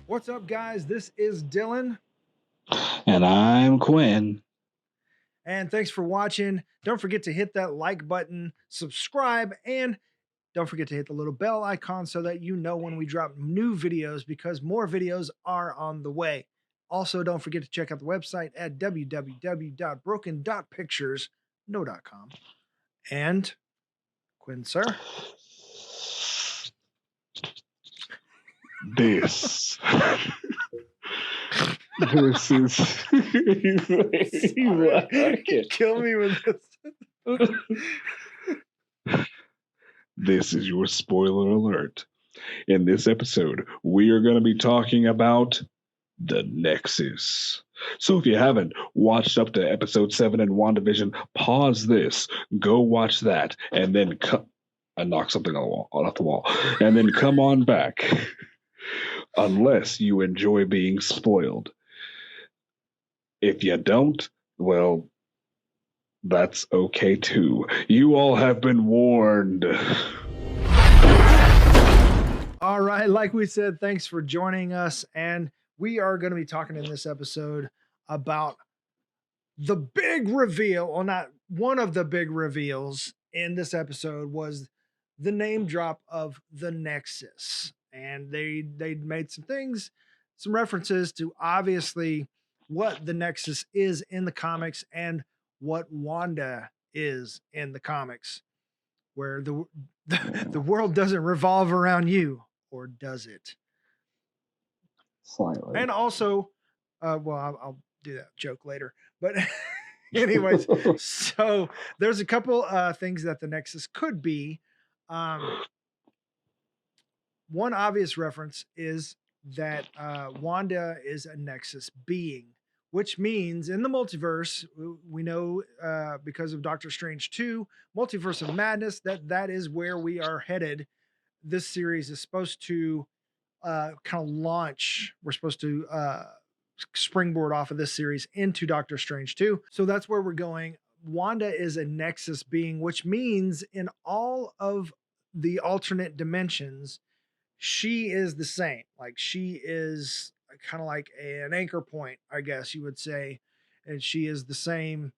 What's up, guys? This is Dylan. And I'm Quinn. And thanks for watching. Don't forget to hit that like button, subscribe, and don't forget to hit the little bell icon so that you know when we drop new videos, because more videos are on the way. Also, don't forget to check out the website at www.broken.pictures.com. And Quinn, sir. This is Kill me with this. This is your spoiler alert. In this episode, we are going to be talking about the Nexus. So if you haven't watched up to episode 7 in WandaVision, pause this, go watch that, and then I knocked something off the wall, and then come on back. Unless you enjoy being spoiled. If you don't, well, that's okay too. You all have been warned. All right, like we said, thanks for joining us. And we are going to be talking in this episode about the big reveal, or not one of the big reveals in this episode, was the name drop of the Nexus. And they made some references to obviously what the Nexus is in the comics and what Wanda is in the comics, where the world doesn't revolve around you, or does it? Slightly. And also, I'll do that joke later. But anyways, so there's a couple things that the Nexus could be. One obvious reference is that Wanda is a Nexus being, which means in the multiverse, we know because of Doctor Strange 2, Multiverse of Madness, that is where we are headed. This series is supposed to kind of launch. We're supposed to springboard off of this series into Doctor Strange 2. So that's where we're going. Wanda is a Nexus being, which means in all of the alternate dimensions, she is the same. Like, she is kind of like an anchor point, I guess you would say. And she is the same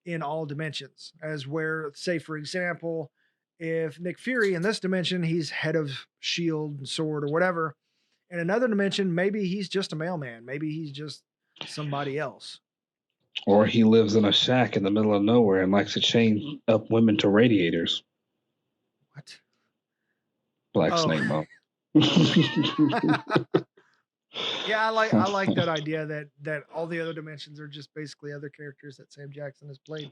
in all dimensions, as where, say, for example, if Nick Fury in this dimension, he's head of S.H.I.E.L.D. and S.W.O.R.D. or whatever. In another dimension, maybe he's just a mailman. Maybe he's just somebody else. Or he lives in a shack in the middle of nowhere and likes to chain up women to radiators. What? Black Snake Mom. Yeah, I like that idea that all the other dimensions are just basically other characters that Sam Jackson has played.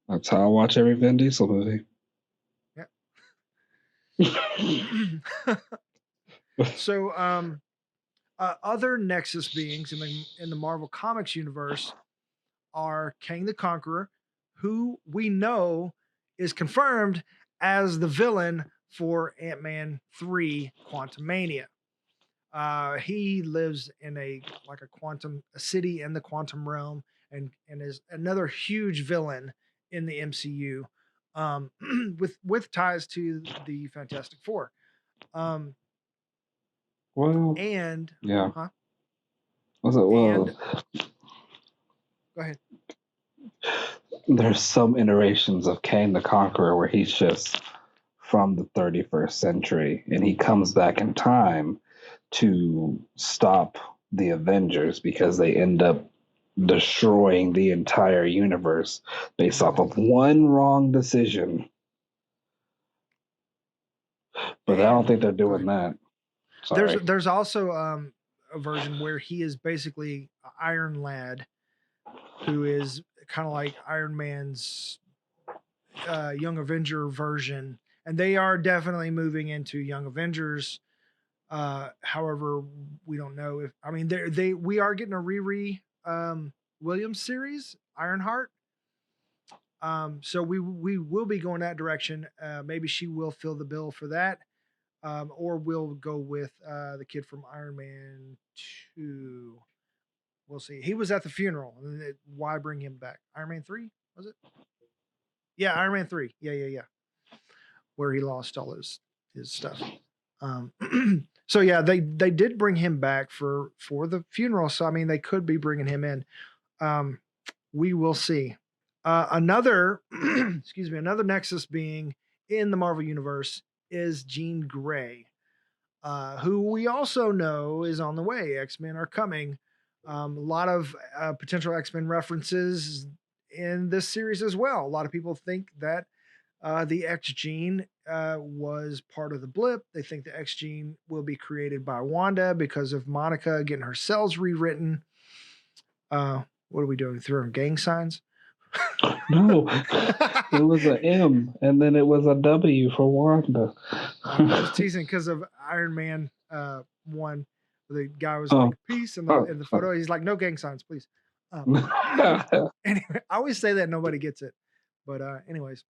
That's how I watch every Vin Diesel movie. Yeah. So, other Nexus beings in the Marvel Comics universe are Kang the Conqueror, who we know is confirmed as the villain for Ant-Man 3 Quantumania. He lives in a city in the quantum realm, and is another huge villain in the MCU, with ties to the Fantastic Four. Well, and yeah. Huh? Was it well? Go ahead. There's some iterations of Kang the Conqueror where he's just from the 31st century and he comes back in time to stop the Avengers because they end up destroying the entire universe based off of one wrong decision. But I don't think they're doing that. Sorry. There's also a version where he is basically Iron Lad, who is kind of like Iron Man's Young Avenger version, and they are definitely moving into Young Avengers. However, we don't know if we are getting a Riri Williams series, Ironheart. So we will be going that direction. Maybe she will fill the bill for that. Or we'll go with the kid from Iron Man 2. We'll see. He was at the funeral. Why bring him back? Iron Man 3, was it? Yeah, Iron Man 3. Yeah. Where he lost all his his stuff. Um, so yeah, they did bring him back for the funeral. So I mean, they could be bringing him in. Um, we will see. Another, excuse me, another Nexus being in the Marvel universe is Jean Grey, who we also know is on the way. X-Men are coming. A lot of potential X-Men references in this series as well. A lot of people think that the X gene was part of the blip. They think the X gene will be created by Wanda because of Monica getting her cells rewritten. What are we doing? Throwing gang signs? No, it was a M, and then it was a W for Wanda. I'm just teasing because of Iron Man 1. The guy was like, Oh, peace in oh, the photo. He's like, no gang signs, please. oh. Anyway, I always say that, nobody gets it. But anyways.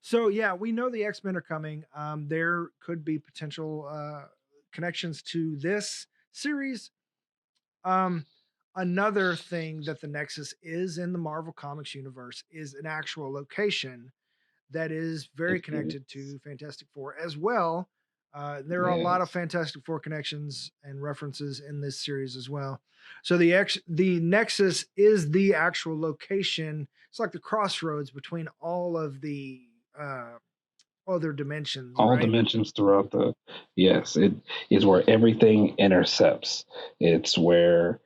So yeah, we know the X-Men are coming. There could be potential connections to this series. Um, Another thing that the Nexus is in the Marvel Comics universe is an actual location that is very It connected is. to Fantastic Four as well. There are a lot of Yes. Fantastic Four connections and references in this series as well. So the Nexus is the actual location. It's like the crossroads between all of the uh, other dimensions, All right? dimensions throughout the. Yes, it is where everything intercepts. It's where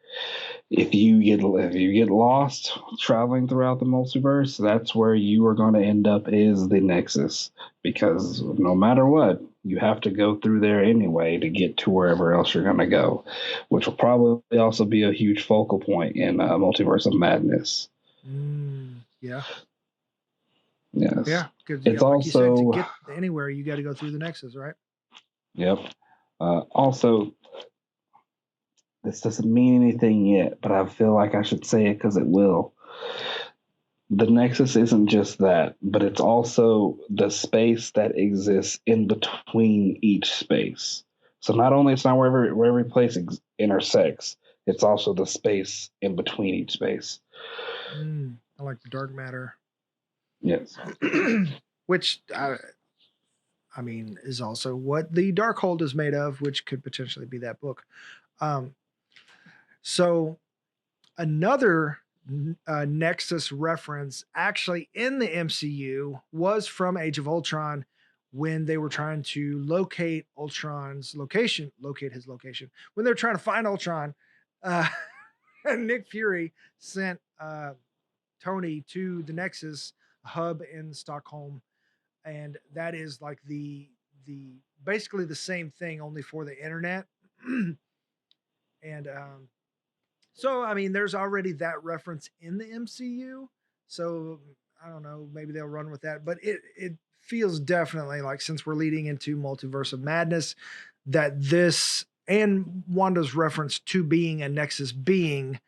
if you get lost traveling throughout the multiverse, that's where you are going to end up is the Nexus, because no matter what, you have to go through there anyway to get to wherever else you're going to go, which will probably also be a huge focal point in Multiverse of Madness. Yeah, Yes, yeah. Because yeah, it's like you said, to also. get anywhere, you got to go through the Nexus, right? Yep. Also, this doesn't mean anything yet, but I feel like I should say it because it will. The Nexus isn't just that, but it's also the space that exists in between each space. So not only it's not where every place intersects, it's also the space in between each space. I like the dark matter, Yes. which I mean is also what the Darkhold is made of, which could potentially be that book. Um, so another Nexus reference actually in the MCU was from Age of Ultron when they were trying to locate Ultron's location, locate his location. When they were trying to find Ultron, uh, Nick Fury sent Tony to the Nexus hub in Stockholm, and that is like the basically the same thing only for the internet. And so, I mean, there's already that reference in the MCU. So, I don't know, maybe they'll run with that. But it feels definitely like, since we're leading into Multiverse of Madness, that this and Wanda's reference to being a Nexus being,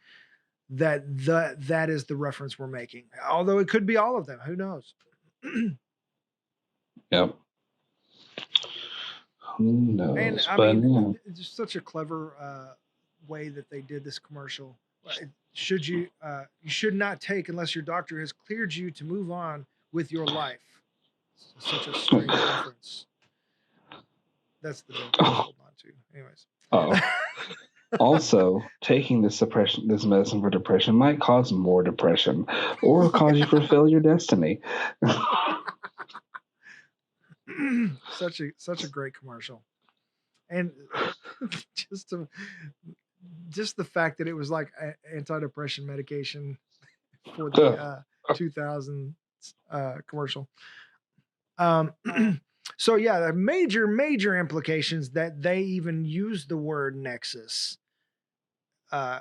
that is the reference we're making. Although it could be all of them. Who knows? Yep. Who And knows? I But mean, yeah. it's just such a clever way that they did this commercial. Should you should not take unless your doctor has cleared you to move on with your life. Such a strange reference. That's the joke I was holding on to. Anyways. Oh. Also, taking this medicine for depression might cause more depression, or cause you to fulfill your destiny. Such a great commercial. And just to, just the fact that it was like antidepressant medication for the 2000 commercial. Um, so yeah, there are major implications that they even use the word Nexus. Uh,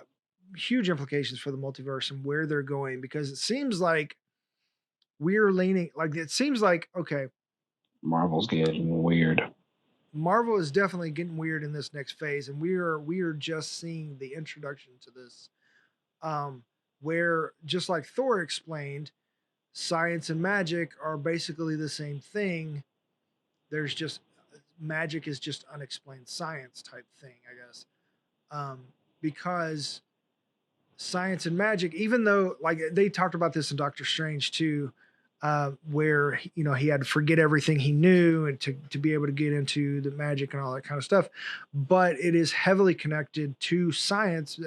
Huge implications for the multiverse and where they're going, because it seems like we're leaning, like it seems like, okay, Marvel's getting weird. Marvel is definitely getting weird in this next phase, and we are just seeing the introduction to this. Where, just like Thor explained, science and magic are basically the same thing. There's just magic is just unexplained science type thing, I guess. Um, because science and magic, even though, like they talked about this in Doctor Strange too, where he had to forget everything he knew and to be able to get into the magic and all that kind of stuff. But it is heavily connected to science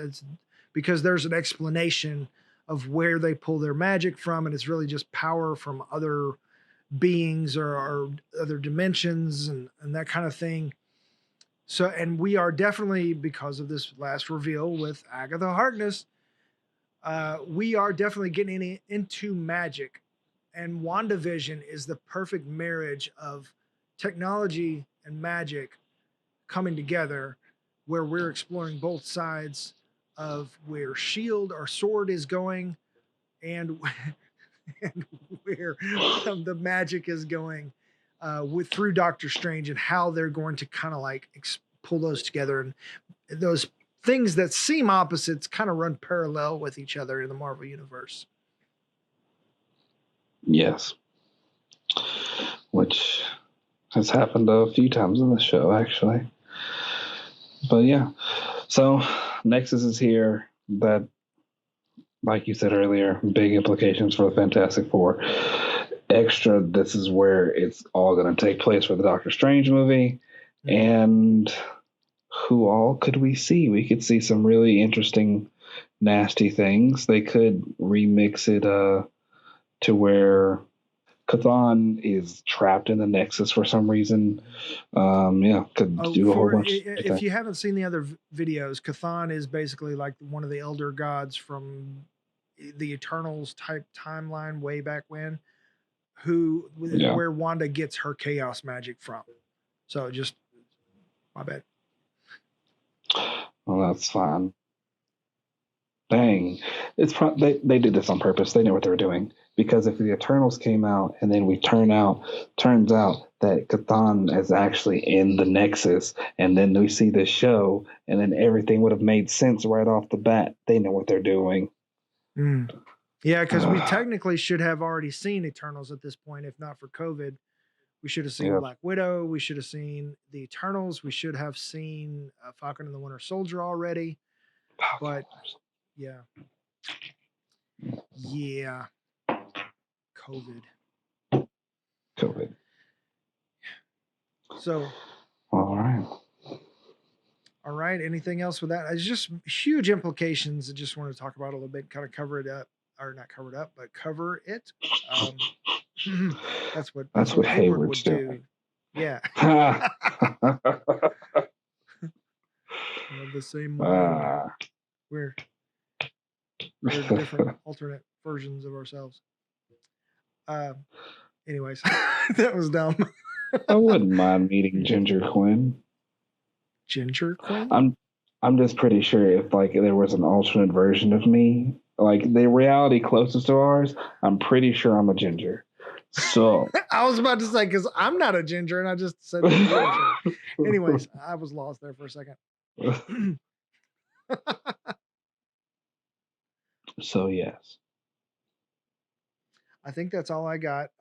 because there's an explanation of where they pull their magic from, and it's really just power from other beings or other dimensions and that kind of thing. So, and we are definitely, because of this last reveal with Agatha Harkness, we are definitely getting into magic. And WandaVision is the perfect marriage of technology and magic coming together, where we're exploring both sides of where Shield or Sword is going, and and where the magic is going with through Doctor Strange, and how they're going to kind of like pull those together, and those things that seem opposites kind of run parallel with each other in the Marvel universe. Yes. Which has happened a few times in the show, actually. But yeah. So Nexus is here. That, like you said earlier, big implications for the Fantastic Four. Extra, this is where it's all going to take place for the Doctor Strange movie. And who all could we see? We could see some really interesting, nasty things. They could remix it to where Chthon is trapped in the Nexus for some reason. Could do a whole bunch. If you haven't seen the other videos, Chthon is basically like one of the elder gods from the Eternals type timeline way back when, where Wanda gets her chaos magic from. So just my bad. Well, that's fine. Dang, they did this on purpose. They know what they were doing, because if the Eternals came out and then turns out that Chthon is actually in the Nexus, and then we see this show, and then everything would have made sense right off the bat. They know what they're doing. Yeah, because we technically should have already seen Eternals at this point, if not for COVID. We should have seen Black Widow. We should have seen the Eternals. We should have seen Falcon and the Winter Soldier already. But yeah. COVID. So. All right. Anything else with that? It's just huge implications. I just want to talk about a little bit, kind of cover it up, or not cover it up, but cover it. That's what Hayward would do. Yeah. The same mind. We're different alternate versions of ourselves. Anyways, that was dumb. I wouldn't mind meeting Ginger Quinn. Ginger Quinn? I'm just pretty sure if like there was an alternate version of me, like the reality closest to ours, I'm pretty sure I'm a ginger. So I was about to say, because I'm not a ginger, and I just said ginger. Anyways, I was lost there for a second. So yes, I think that's all I got.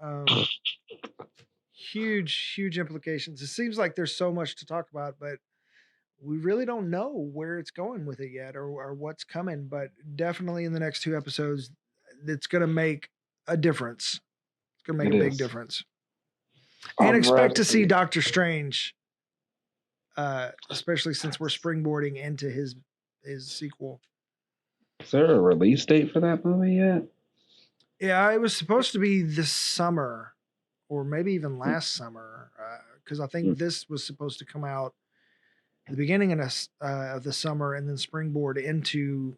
Huge implications. It seems like there's so much to talk about, but we really don't know where it's going with it yet, or what's coming. But definitely in the next 2 episodes, it's going to make a difference. It's going to make a big difference. And expect to see Doctor Strange, especially since we're springboarding into his sequel. Is there a release date for that movie yet? Yeah, it was supposed to be this summer, or maybe even last summer, because I think this was supposed to come out at the beginning of the summer, and then springboard into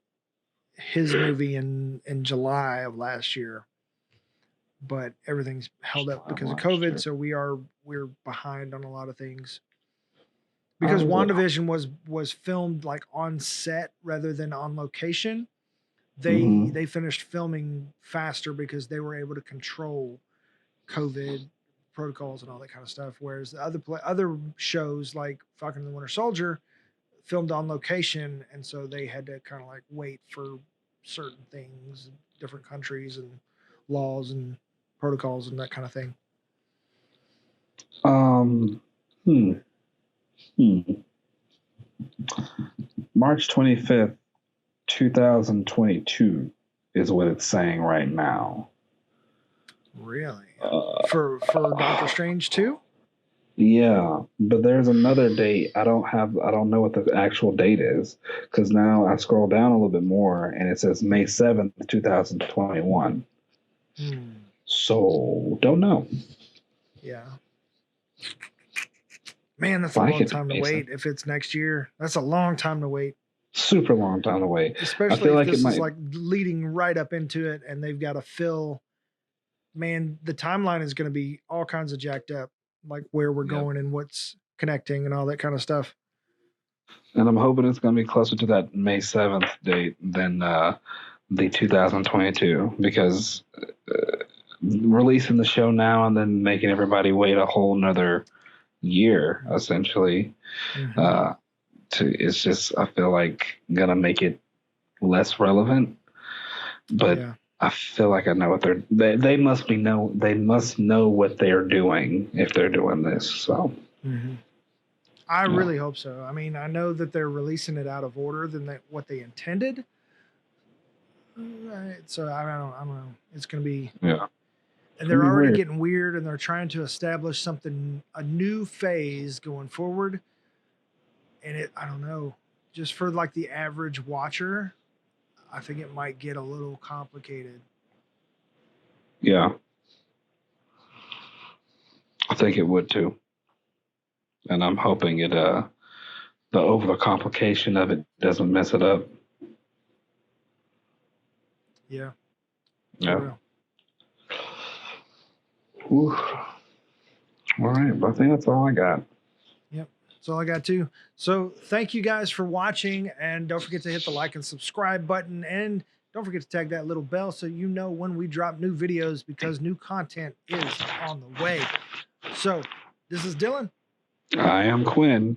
his movie in July of last year. But everything's held up because of COVID, so we're behind on a lot of things. Because WandaVision was filmed like on set rather than on location. They finished filming faster because they were able to control COVID protocols and all that kind of stuff. Whereas the other shows like Falcon and the Winter Soldier filmed on location, and so they had to kind of like wait for certain things, different countries and laws and protocols and that kind of thing. March 25th, 2022 is what it's saying right now. Really? Uh, For Doctor Strange too? yeah, but there's another date. I don't know what the actual date is because now I scroll down a little bit more and it says May 7th, 2021. Hmm. So don't know. Yeah. Man, that's a Like long it time to May 7th. wait. If it's next year, that's a long time to wait. Super long time to wait. I Especially feel if like it this is might. like leading right up into it and they've got to fill. Man, the timeline is going to be all kinds of jacked up, like where we're Yeah. going and what's connecting and all that kind of stuff. And I'm hoping it's going to be closer to that May 7th date than the 2022 because releasing the show now and then making everybody wait a whole nother year essentially Mm-hmm. uh, it's just I feel like gonna make it less relevant. But Yeah. I feel like I know what they must know what they're doing if they're doing this. So Mm-hmm. I yeah, really hope so. I mean, I know that they're releasing it out of order than what they intended. Right. So I don't know. It's going to be, yeah, it's and gonna they're be already weird. getting weird, and they're trying to establish something, a new phase going forward. And I don't know, just for like the average watcher, I think it might get a little complicated. Yeah, I think it would too, and I'm hoping it the overcomplication of it doesn't mess it up. Yeah, for Yeah. real. Whew. All right, but I think that's all I got. Yep. That's all I got too. So thank you guys for watching, and don't forget to hit the like and subscribe button, and don't forget to tag that little bell so you know when we drop new videos because new content is on the way. So this is Dylan, I am Quinn.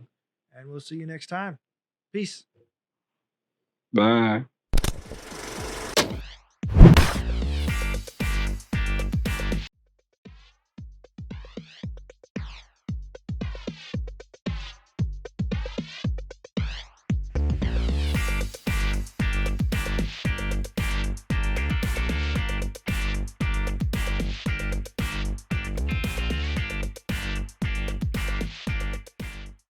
and we'll see you next time. Peace. Bye.